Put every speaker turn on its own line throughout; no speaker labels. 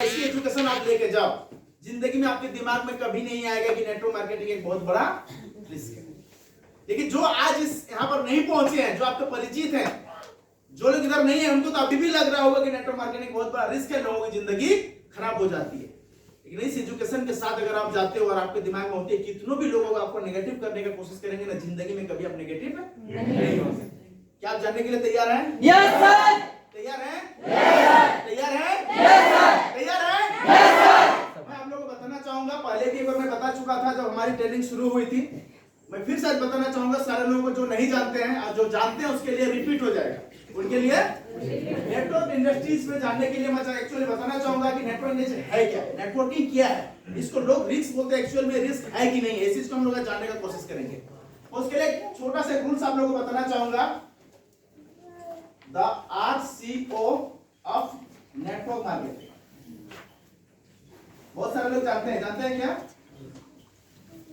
ऐसी एजुकेशन आप लेके जाओ, जिंदगी में आपके दिमाग में कभी नहीं आएगा कि नेटवर्क मार्केटिंग एक बहुत बड़ा रिस्क है। लेकिन जो आज इस यहाँ पर नहीं पहुंचे हैं, जो आपके परिचित हैं, जो लोग इधर नहीं है, उनको तो अभी भी लग रहा होगा कि नेटवर्क मार्केटिंग बहुत बड़ा रिस्क है, लोगों की जिंदगी खराब हो जाती है। लेकिन इस एजुकेशन के साथ अगर आप जाते हो और आपके दिमाग में होती है, कितनों भी लोगों को आपको नेगेटिव करने का कोशिश करेंगे ना, जिंदगी में कभी आप नेगेटिव नहीं हो सकते। क्या आप जानने के लिए तैयार हैं?
Yes sir.
तैयार हैं?
तैयार
हैं? तैयार हैं? मैं आप लोगों को बताना चाहूंगा, पहले भी एक बार मैं बता चुका था जब हमारी ट्रेनिंग शुरू हुई थी। मैं फिर से बताना चाहूंगा सारे लोगों को, जो नहीं जानते हैं और जो जानते हैं उसके लिए रिपीट हो जाएगा। उनके लिए नेटवर्क इंडस्ट्रीज में जानने के लिए मैं एक्चुअली बताना चाहूंगा कि नेटवर्क इंडस्ट्री है क्या, नेटवर्किंग क्या है, इसको लोग रिस्क बोलते हैं, एक्चुअल में रिस्क है कि नहीं है, इस चीज को हम लोग जानने का कोशिश करेंगे। उसके लिए एक छोटा सा रूल्स आप लोगों को बताना चाहूंगा। The RCO of network marketing बहुत सारे लोग जानते हैं क्या?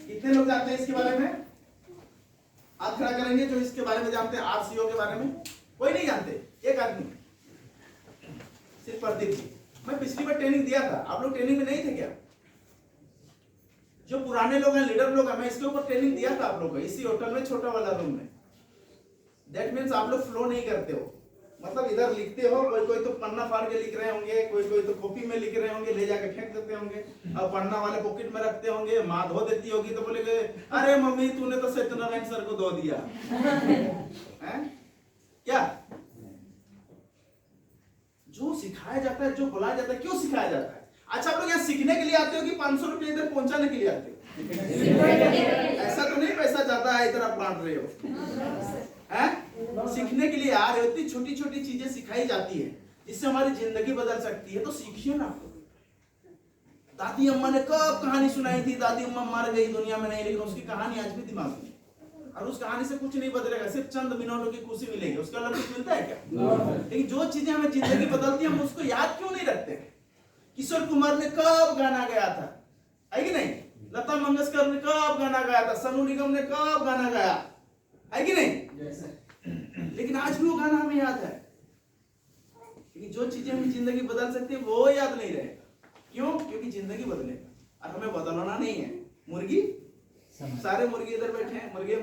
कितने लोग जानते हैं इसके बारे में? हाथ खड़ा करेंगे जो इसके बारे में जानते हैं, RCO के बारे में। कोई नहीं जानते? एक आदमी, सिर्फ प्रदीप जी। मैं पिछली बार ट्रेनिंग दिया था, आप लोग ट्रेनिंग में नहीं थे क्या? जो पुराने लोग हैं, लीडर लोग हैं, मैं इसके ऊपर ट्रेनिंग दिया था आप लोगों को, इसी होटल में, छोटा वाला रूम में। दैट मीन्स आप लोग फ्लो नहीं करते हो, मतलब इधर लिखते हो, कोई तो पन्ना फाड़ के लिख रहे होंगे, कोई तो कॉपी में लिख रहे होंगे, ले जाके फेंक देते होंगे, और पन्ना वाले पॉकेट में रखते होंगे। माँ धो देती होगी तो बोलेगे, अरे मम्मी तूने तो सत्यनारायण सर को धो दिया है क्या? जो सिखाया जाता है, जो बुलाया जाता है, क्यों सिखाया जाता है? अच्छा, आप लोग यहाँ सीखने के लिए आते हो कि 500 रुपये इधर पहुंचाने के लिए आते हो? ऐसा तो नहीं पैसा जाता है इधर आप बांट रहे हो, हैं? सीखने के लिए आ रहे हो। इतनी छोटी छोटी चीजें सिखाई जाती है जिससे हमारी जिंदगी बदल सकती है, तो सीखिए ना। दादी अम्मा ने कब कहानी सुनाई थी, दादी अम्मा मर गई, दुनिया में नहीं, लेकिन उसकी कहानी आज भी दिमाग में, और उस कहानी से कुछ नहीं बदलेगा, सिर्फ चंद मिनटों की खुशी मिलेगी, उसके अलावा कुछ मिलता है क्या? लेकिन जो चीजें हमें जिंदगी बदलती है, हम उसको याद क्यों नहीं रखते? किशोर कुमार ने कब गाना गाया था, है कि नहीं? लता मंगेशकर ने कब गाना गाया था, सोनू निगम ने कब गाना गाया, है कि नहीं? लेकिन आज भी वो गाना हमें याद है। लेकिन जो चीजें हमें जिंदगी बदल सकती है वो याद नहीं रहेगा। क्यों? क्योंकि जिंदगी बदलेगा और हमें बदलना नहीं है। मुर्गी, सारे मुर्गी इधर बैठे हैं, मुर्गी हैं?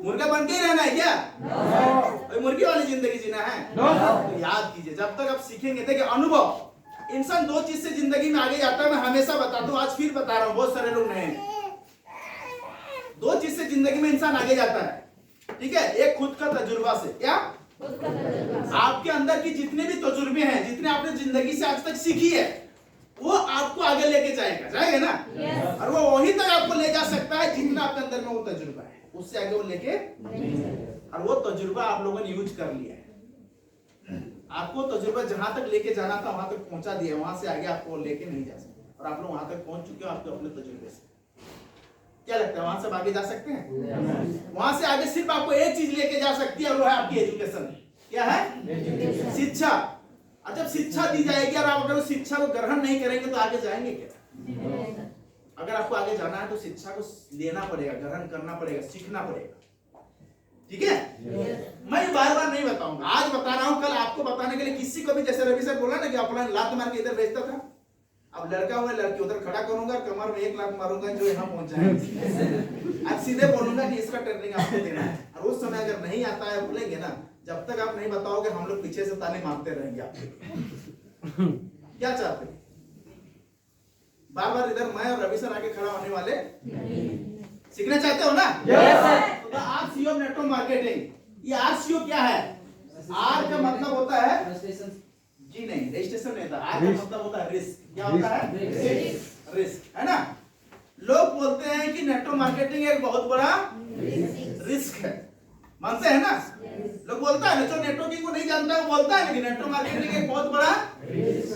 मुर्गा बन के ही रहना है क्या? no. मुर्गी वाली जिंदगी जीना है? no. तो याद कीजिए, जब तक आप सीखेंगे। देखिए, अनुभव, इंसान दो चीज से जिंदगी में आगे जाता है। मैं हमेशा बताता हूँ, आज फिर बता रहा हूँ, बहुत सारे लोग नए हैं। दो चीज से जिंदगी में इंसान आगे जाता है, ठीक है? एक खुद का तजुर्बा से। क्या? आपके अंदर की जितने भी तजुर्बे हैं, जितने आपने जिंदगी से आज तक सीखी है, वो आपको आगे लेके जाएगा ना? yes. और वो वहीं तक आपको ले जा सकता है जितना आपके अंदर में वो तजुर्बा है, उससे आगे वो लेके, और वो तजुर्बा आप लोगों ने यूज कर लिया है। आपको तजुर्बा जहां तक लेके जाना था वहां तक पहुंचा दिया, वहां से आगे आपको लेके नहीं जा सकते, और आप लोग वहां तक पहुंच चुके हो आपके अपने तजुर्बे से। क्या लगता है, वहां से आगे जा सकते हैं? वहां से आगे सिर्फ आपको एक चीज लेके जा सकती है, और वो है आपकी एजुकेशन। क्या है? शिक्षा। और जब शिक्षा दी जाएगी और आप अगर शिक्षा को ग्रहण नहीं करेंगे तो आगे जाएंगे क्या? अगर आपको आगे जाना है तो शिक्षा को लेना पड़ेगा, ग्रहण करना पड़ेगा, सीखना पड़ेगा, ठीक है? मैं बार बार नहीं बताऊंगा, आज बता रहा हूं, कल आपको बताने के लिए। किसी को भी, जैसे रवि सर बोला ना कि अपना लात मार के इधर भेजता था, अब लड़का हुआ लड़की उधर खड़ा करूंगा, कमर में 1 लाख मारूंगा, जो यहाँ पहुंच जाएगा। अब सीधे बोलूंगा कि इसका ट्रेनिंग आपको देना है, और उस समय अगर नहीं आता है, बोलेंगे ना, जब तक आप नहीं बताओगे हम लोग पीछे से ताने मारते रहेंगे आपको। क्या चाहते हैं? बार बार इधर मैं और रवि सर आगे खड़ा होने वाले सीखना चाहते हो ना?
Yes sir.
तो RCO ऑफ नेटवर्क मार्केटिंग, ये RCO क्या है? R का मतलब होता है, जी नहीं, रजिस्ट्रेशन नहीं होता। R का मतलब होता है रिस्क। क्या होता है? रिस्क, है ना? लोग बोलते हैं कि नेटवर्क मार्केटिंग एक बहुत बड़ा रिस्क है, मानते हैं ना? लोग बोलता है ना, जो नेटवर्किंग को नहीं जानता है वो बोलता है कि नेटवर्क मार्केटिंग एक बहुत बड़ा।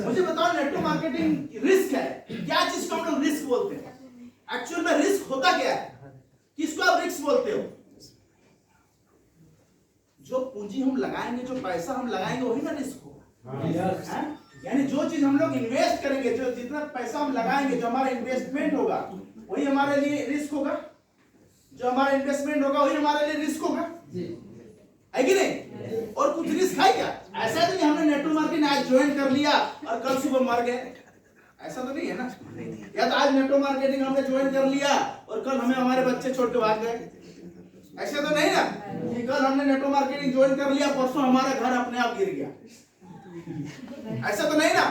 मुझे बताओ, नेटवर्क मार्केटिंग रिस्क है? क्या चीज को हम लोग रिस्क बोलते हैं? एक्चुअल में रिस्क होता क्या है? किसको आप रिस्क बोलते हो? जो पूंजी हम लगाएंगे, जो पैसा हम लगाएंगे, वही ना रिस्क होगा। यानी जो चीज हम लोग इन्वेस्ट करेंगे, जो जितना पैसा हम लगाएंगे, जो हमारा इन्वेस्टमेंट होगा, वही हमारे लिए रिस्क होगा। जो हमारा इन्वेस्टमेंट होगा वही हमारे लिए रिस्क होगा। है कि नहीं? और कुछ रिस्क है क्या? ऐसा तो नहीं हमने नेटवर्क मार्केटिंग आज ज्वाइन कर लिया और कल सुबह मर गए, ऐसा तो नहीं है ना। या तो आज नेटवर्क मार्केटिंग हमने ज्वाइन कर लिया और कल हमें हमारे बच्चे छोड़ के भाग गए, ऐसा तो नहीं ना कि कल हमने नेटवर्क मार्केटिंग ज्वाइन कर लिया परसों हमारा घर अपने आप गिर गया, ऐसा तो नहीं ना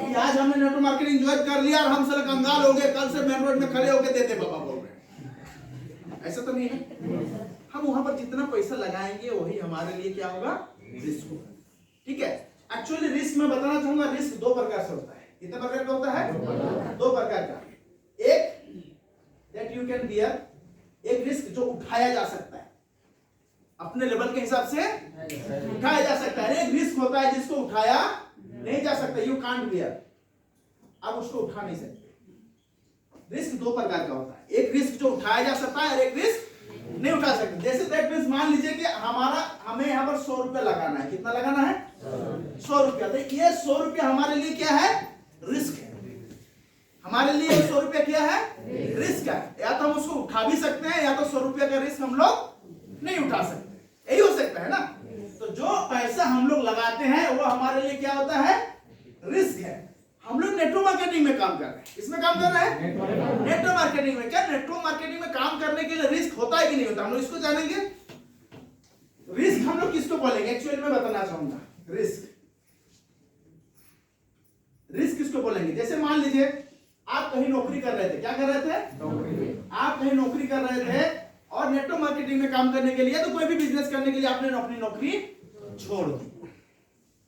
कि आज हमने नेटवर्क मार्केटिंग ज्वाइन कर लिया और हम साले कंगाल हो गए, कल से मेन रोड में खड़े होके देते बाबा बोल रहे, ऐसा तो नहीं है। हम वहां पर जितना पैसा लगाएंगे वही हमारे लिए क्या होगा, रिस्क होगा, ठीक है। एक्चुअली रिस्क में बताना चाहूंगा, रिस्क दो प्रकार से होता है। कितने प्रकार का होता है? दो प्रकार का। एक दैट यू कैन बियर, एक रिस्क जो उठाया जा सकता है, अपने लेवल के हिसाब से उठाया जा सकता है। एक रिस्क होता है जिसको उठाया नहीं जा सकता, यू कांट बियर, आप उसको उठा नहीं सकते। रिस्क दो प्रकार का होता है, एक रिस्क जो उठाया जा सकता है और एक रिस्क नहीं उठा सकते। जैसे दैट मींस मान लीजिए कि हमें यहाँ पर 100 रुपया लगाना है। कितना लगाना है? 100 रुपया। तो ये 100 रुपया हमारे लिए क्या है? रिस्क है। हमारे लिए 100 रुपया क्या है? रिस्क है। या तो हम उसको उठा भी सकते हैं या तो 100 रुपया का रिस्क हम लोग नहीं उठा सकते, यही हो सकता है ना। तो जो पैसा हम लोग लगाते हैं वो हमारे लिए क्या होता है? रिस्क है। हम लोग नेटवर्क मार्केटिंग में काम कर रहे हैं, इसमें काम कर रहे हैं नेटवर्क मार्केटिंग में। क्या नेटवर्क मार्केटिंग में काम करने के लिए रिस्क होता है कि नहीं होता, हम लोग इसको जानेंगे। रिस्क हम लोग किसको बोलेंगे एक्चुअली मैं बताना चाहूंगा। रिस्क किसको बोलेंगे? जैसे मान लीजिए आप कहीं नौकरी कर रहे थे, क्या कर रहे थे? आप कहीं नौकरी कर रहे थे और नेटवर्क मार्केटिंग में काम करने के लिए, तो कोई भी बिजनेस करने के लिए आपने अपनी नौकरी छोड़ दी,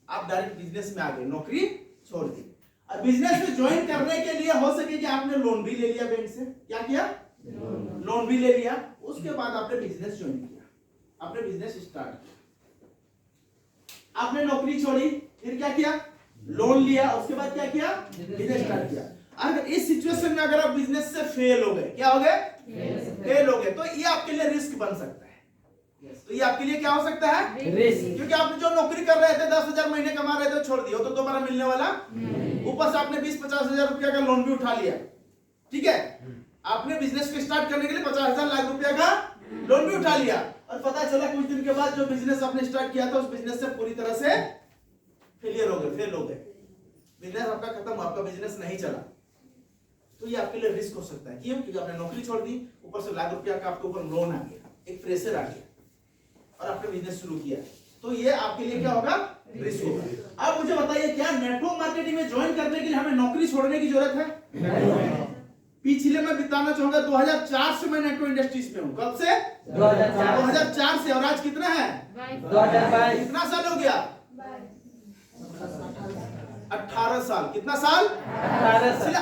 आप डायरेक्ट बिजनेस में आ गए, नौकरी छोड़ दी। और बिजनेस में ज्वाइन करने के लिए हो सके कि आपने लोन भी ले लिया बैंक से। क्या किया? लोन भी ले लिया। उसके बाद आपने बिजनेस ज्वाइन किया, आपने बिजनेस स्टार्ट किया, आपने नौकरी छोड़ी, फिर क्या किया? लोन लिया, उसके बाद क्या किया? बिजनेस स्टार्ट किया। अगर इस सिचुएशन में अगर आप बिजनेस से फेल हो गए, क्या हो गए? फेल हो गए, तो ये आपके लिए रिस्क बन सकता है। तो ये आपके लिए क्या हो सकता है? रिस्क। क्योंकि आप जो नौकरी कर रहे थे 10,000 महीने कमा रहे थे, छोड़ दिया, तो दोबारा मिलने वाला। ऊपर से आपने 20-50 हजार रुपया का लोन भी उठा लिया, ठीक है। आपने बिजनेस को स्टार्ट करने के लिए 50,000 लाख रुपया का लोन भी उठा लिया और पता चला कुछ दिन के बाद जो बिजनेस आपने स्टार्ट किया था उस बिजनेस से पूरी तरह से फेलियर हो गए, फेल हो गए, बिजनेस आपका खत्म, आपका बिजनेस नहीं चला। तो ये आपके लिए रिस्क हो सकता है। क्यों? क्योंकि आपने नौकरी छोड़ दी, ऊपर से लाख रुपया का आपके ऊपर लोन आ गया, एक प्रेशर आ गया और आपने बिजनेस शुरू किया, तो ये आपके लिए क्या होगा? रिस्क होगा। अब मुझे बताइए, क्या नेटवर्क मार्केटिंग में ज्वाइन करने के लिए हमें नौकरी छोड़ने की जरूरत है? पिछले मैं बताना चाहूंगा 2004 से मैं नेटवर्क इंडस्ट्रीज में हूँ। कब से? 2004 से। और आज कितना है? 2022। कितना साल हो गया? 18 साल। कितना साल?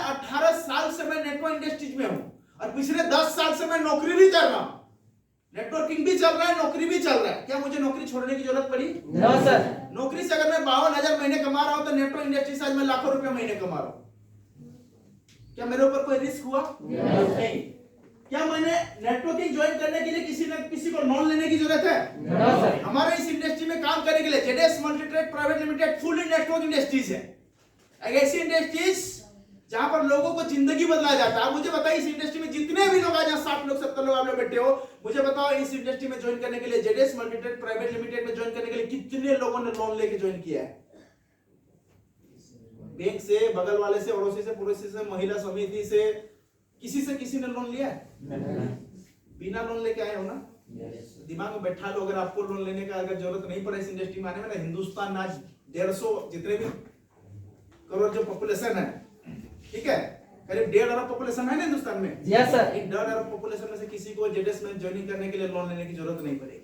18 साल से मैं नेटवर्क इंडस्ट्रीज में हूँ और पिछले 10 साल से मैं नौकरी भी कर रहा हूँ, नेटवर्किंग भी चल रहा है, नौकरी भी चल रहा है। क्या मुझे नौकरी छोड़ने की जरूरत पड़ी? No sir. नौकरी से अगर मैं 52,000 महीने कमा रहा हूं तो नेटवर्क इंडस्ट्री से आज मैं लाखों रुपए महीने कमा रहा हूं। क्या मेरे ऊपर कोई रिस्क हुआ? नहीं। क्या मैंने नेटवर्किंग ज्वाइन करने के लिए किसी को लोन लेने की जरूरत है? No sir. हमारे इस इंडस्ट्री में काम करने के लिए जेडेस multitrade private limited full network industries है, एक ऐसी इंडस्ट्रीज जहां पर लोगों को जिंदगी बदला जाता है। आप मुझे बताइए, इस इंडस्ट्री में जितने भी लोग आज 60 लोग 70 लोग आप लोग बैठे हो, मुझे बताओ इस इंडस्ट्री में ज्वाइन करने के लिए, जेडेस मल्टीट्रेड प्राइवेट लिमिटेड में ज्वाइन करने के लिए कितने लोगों ने लोन लेके ज्वाइन किया है? बैंक से, बगल वाले से, अड़ोसी से, पड़ोसी से, महिला समिति से, किसी ने लोन लिया है? बिना लोन लेके आए हो ना? दिमाग में बैठा लो, अगर आपको लोन लेने का अगर जरूरत नहीं पड़े इस इंडस्ट्री में आने में ना, हिंदुस्तान आज 150 जितने भी करोड़ जो पॉपुलेशन है, ठीक है, करीब 1.5 अरब पॉपुलेशन है ना हिंदुस्तान में। Yes sir. इन 1.5 अरब पॉपुलेशन में से किसी को जेडेस में ज्वाइन करने के लिए लोन लेने की जरूरत नहीं पड़ेगी।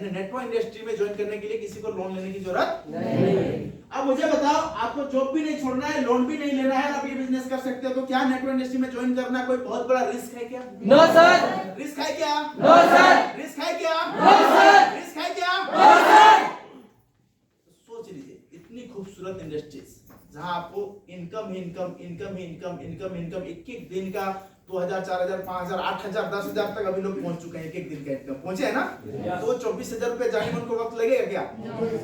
नेटवर्क इंडस्ट्री में ज्वाइन करने के लिए किसी को लोन लेने की जरूरत नहीं। अब मुझे बताओ, आपको जॉब भी नहीं छोड़ना है, लोन भी नहीं लेना है, आप ये बिजनेस कर सकते हो, तो क्या नेटवर्क इंडस्ट्री में ज्वाइन करना कोई बहुत बड़ा रिस्क है क्या? No sir. रिस्क है क्या? No sir. रिस्क है क्या? No sir. रिस्क है क्या? No sir. सोच लीजिए, इतनी खूबसूरत इंडस्ट्रीज जहां आपको इनकम ही इनकम एक दिन का 2,000, 4,000, 5,000, 8,000, 10,000 तक अभी लोग पहुंच चुके हैं, एक दिन का इनकम पहुंचे है ना। तो 24,000 रुपए जाने में उनको वक्त लगेगा क्या?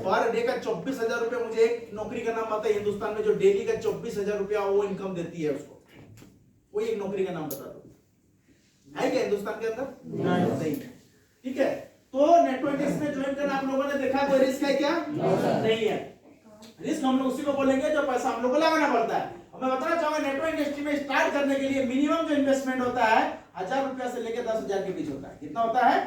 पर डे का 24,000 रुपए, मुझे एक नौकरी का नाम पता है हिंदुस्तान में जो डेली का 24,000 रुपया वो इनकम देती है उसको, कोई एक नौकरी का नाम बता दो, है क्या हिंदुस्तान के अंदर? नहीं। ठीक है, तो नेटवर्क इसमें ज्वाइन करना आप लोगों ने देखा कोई रिस्क है क्या? नहीं है। रिस्क हम लोग उसी को बोलेंगे जो पैसा हम लोग को लगाना पड़ता है। अब मैं बताना चाहूंगा नेटवर्क इंडस्ट्री में स्टार्ट करने के लिए मिनिमम जो इन्वेस्टमेंट होता है 1000 रुपया से लेकर 10,000 के बीच होता है। कितना होता है?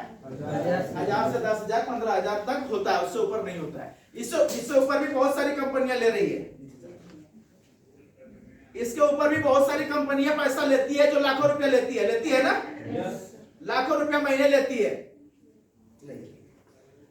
1000 से 10,000 15,000 तक होता है, उससे ऊपर नहीं होता है। इससे ऊपर भी बहुत सारी कंपनियां ले रही है, इसके ऊपर भी बहुत सारी कंपनियां पैसा लेती है जो लाखों रुपया लेती है ना? लाखों रुपया महीने लेती है,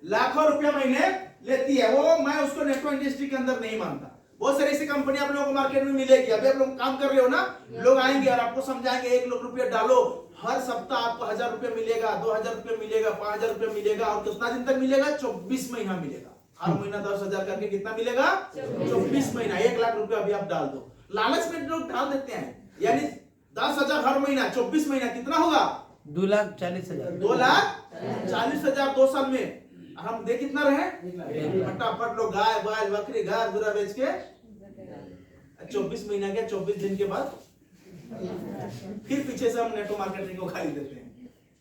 लाखों रुपया महीने लेती है। वो मैं उसको नेटवर्क इंडस्ट्री के अंदर नहीं मानता। बहुत सारी ऐसी कंपनी आप लोगों को मार्केट में मिलेगी। अभी आप लोग काम कर रहे हो ना, लोग आएंगे और आपको समझाएंगे 1 लाख रुपया डालो, हर सप्ताह आपको 1000 रुपया मिलेगा, 2000 रुपया मिलेगा, 5000 रुपया मिलेगा। और कितना दिन तक मिलेगा? 24 महीना मिलेगा। हर महीना 10,000 करके कितना मिलेगा? 24 महीना। 1 लाख रुपया अभी आप डाल दो। लालच में लोग डाल देते हैं, यानी 10,000 हर महीना, 24 महीना कितना होगा?
2,40,000।
2,40,000 2 साल में। हम देख कितना रहे? फटाफट लोग गाय बैल बकरी घर गुरा बेच के 24 महीना के 24 दिन के बाद फिर पीछे से हम नेटो मार्केटिंग को खाली देते हैं।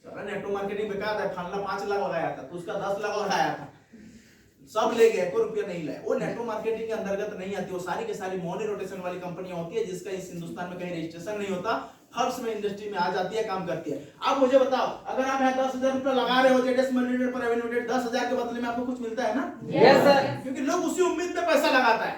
सारा नेटो मार्केटिंग बेकार है। फालना 5 लाख लगाया था तो उसका 10 लाख लगाया था, सब ले गए, 1 रुपया नहीं लाए। वो नेटो मार्केटिंग के अंतर्गत नहीं आती। वो सारी के सारी मनी रोटेशन वाली कंपनियां होती है जिसका इस हिंदुस्तान में कहीं रजिस्ट्रेशन नहीं होता, फर्स्ट में इंडस्ट्री में आ जाती है, काम करती है। आप मुझे बताओ, अगर आप यहाँ 10,000 रुपया लगा रहे हो जेडेस लिमिटेड पर रेवेन्यू लिमिटेड, 10,000 के बदले में आपको कुछ मिलता है ना?
Yes sir.
क्योंकि लोग उसी उम्मीद में पैसा लगाता है।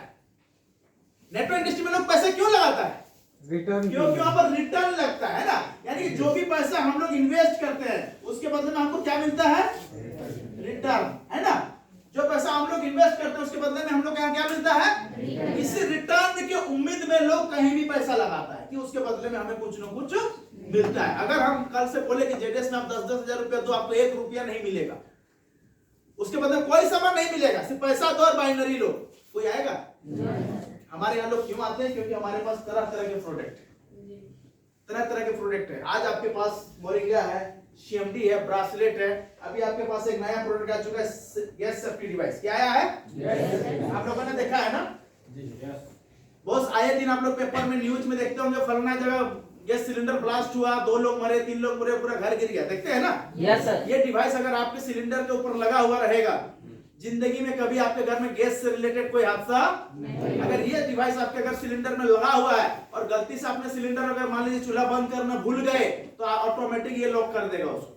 नेटवर्क इंडस्ट्री में लोग पैसे क्यों लगाता है?
रिटर्न,
क्योंकि वहां पर रिटर्न लगता है ना। यानी कि जो भी पैसा हम लोग इन्वेस्ट करते हैं उसके बदले में हमको क्या मिलता है? रिटर्न, है ना? जो पैसा हम लोग इन्वेस्ट करते हैं उसके बदले में हम लोग क्या मिलता है? इसी रिटर्न की उम्मीद में लोग कहीं भी पैसा लगाता है कि उसके बदले में हमें कुछ ना कुछ मिलता है। अगर हम कल से बोले कि जेडेस में आप 10,000 रुपया दो, आपको 1 रुपया नहीं मिलेगा, उसके बदले कोई सामान नहीं मिलेगा, सिर्फ पैसा दो और बाइनरी लो, कोई आएगा? हमारे यहाँ लोग क्यों आते हैं? क्योंकि हमारे पास तरह तरह के प्रोडक्ट है, तरह तरह के प्रोडक्ट है। आज आपके पास मोरिंगा है, सीएमडी है, ब्रासलेट है। अभी आपके पास एक नया प्रोडक्ट आ चुका है, गैस सेफ्टी डिवाइस। क्या आया है? आप लोगों ने देखा है ना? बहुत आए दिन आप लोग पेपर में न्यूज में देखते होंगे, फलाना जगह गैस सिलेंडर ब्लास्ट हुआ, 2 लोग मरे, 3 लोग मरे, पूरा घर गिर गया। देखते हैं ना?
Yes sir.
ये डिवाइस अगर आपके सिलेंडर के ऊपर लगा हुआ रहेगा, जिंदगी में कभी आपके घर में गैस से रिलेटेड कोई हादसा, अगर ये डिवाइस आपके घर सिलेंडर में लगा हुआ है और गलती से आपने सिलेंडर अगर मान लीजिए चूल्हा बंद करना भूल गए तो ऑटोमेटिक ये लॉक कर देगा उसको।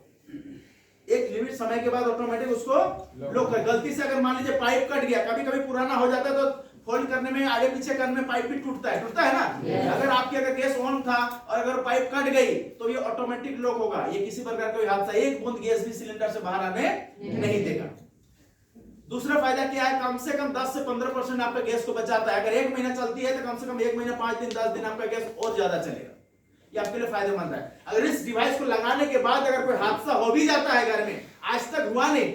एक लिमिट समय के बाद ऑटोमेटिक उसको लॉक कर। गलती से अगर मान लीजिए पाइप कट गया, कभी कभी पुराना हो जाता है तो फोल्ड करने में आगे पीछे करने में पाइप भी टूटता है ना? अगर आपकी अगर गैस ऑन था और अगर पाइप कट गई तो ये ऑटोमेटिक लॉक होगा। ये किसी प्रकार का कोई हादसा, एक बूंद गैस भी सिलेंडर से बाहर आने नहीं देगा। दूसरा फायदा क्या है? कम से कम 10 से 15% आपका गैस को बचाता है। अगर 1 महीना चलती है तो कम से कम 1 महीना 5 दिन 10 दिन आपका गैस और ज्यादा चलेगा। ये आपके लिए फायदेमंद है। अगर इस डिवाइस को लगाने के बाद अगर कोई हादसा हो भी जाता है घर में, आज तक हुआ नहीं,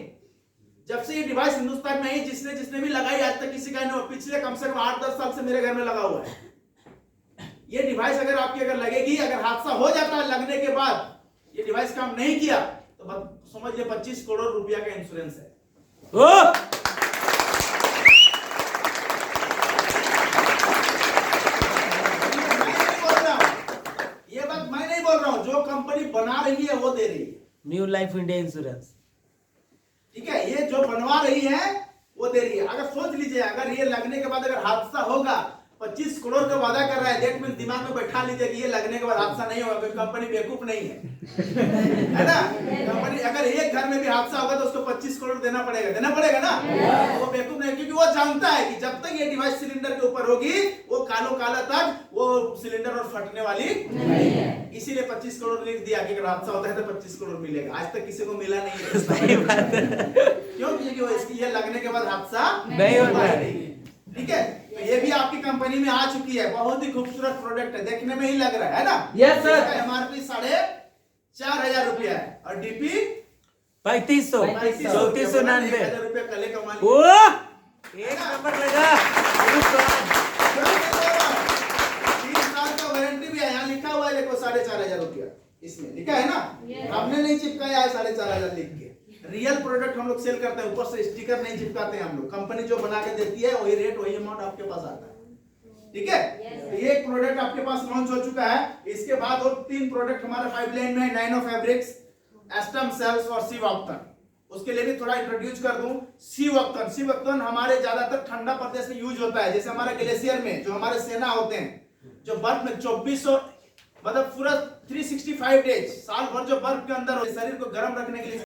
जब से ये डिवाइस हिंदुस्तान में आई, जिसने भी लगाई आज तक किसी का नहीं, पिछले कम से कम 8-10 साल से मेरे घर में लगा हुआ है। ये डिवाइस अगर आपकी अगर लगेगी, अगर हादसा हो जाता है लगने के बाद ये डिवाइस काम नहीं किया तो समझिए 25 करोड़ रुपया का इंश्योरेंस है। ये बात मैं नहीं बोल रहा हूं, जो कंपनी बना रही है वो दे रही है।
न्यू लाइफ इंडिया इंश्योरेंस,
ठीक है? ये जो बनवा रही है वो दे रही है। अगर सोच लीजिए, अगर ये लगने के बाद अगर हादसा होगा, 25 करोड़ का वादा कर रहा है, डेट में दिमाग में बैठा लीजिए कि ये लगने के बाद हादसा नहीं होगा। कोई कंपनी बेवकूफ नहीं है ना? कंपनी अगर एक घर में भी हादसा होगा तो उसको 25 करोड़ देना पड़ेगा ना? वो बेवकूफ नहीं, क्योंकि वो जानता है कि जब तक ये डिवाइस सिलेंडर के ऊपर होगी वो काला तक वो सिलेंडर और फटने वाली नहीं है। इसीलिए 25 करोड़ लिख दिया कि अगर हादसा होता है तो 25 करोड़ मिलेगा। आज तक किसी को मिला नहीं है। क्यों? क्योंकि ये लगने के बाद हादसा
नहीं होता है।
ठीक है? तो ये भी आपकी कंपनी में आ चुकी है। बहुत ही खूबसूरत प्रोडक्ट है, देखने में ही लग रहा है ना?
Yes sir.
इसका एमआरपी 4,500 रुपया है और डीपी
3,500, 3,499
1,000 रुपया कले कमा
ओ
लिए।
एक नंबर लगा।
3 साल का वारंटी भी है, यहाँ लिखा हुआ है, देखो 4,500 रुपया इसमें लिखा है ना? हमने नहीं चिपकाया है 4,500 लिख के। रियल प्रोडक्ट हम लोग सेल करते हैं, ऊपर से स्टिकर नहीं चिपकाते हैं हम लोग। कंपनी जो बना के देती है वही रेट वही अमाउंट आपके पास आता है। ठीक है? तो ये प्रोडक्ट आपके पास लॉन्च हो चुका है। इसके बाद और 3 प्रोडक्ट हमारे पाइपलाइन में है, नैनो फैब्रिक्स, एस्टम सेल्स और सिव ऑप्टन। उसके लिए भी थोड़ा इंट्रोड्यूस कर दूं। सी वक्तन, सी वक्तन हमारे ज्यादातर ठंडा प्रदेश में यूज होता है, जैसे हमारे ग्लेशियर में जो हमारे सेना होते हैं, जो बर्फ में 2400 मतलब पूरा 365 डेज साल भर जो बर्फ के अंदर शरीर को गर्म रखने के लिए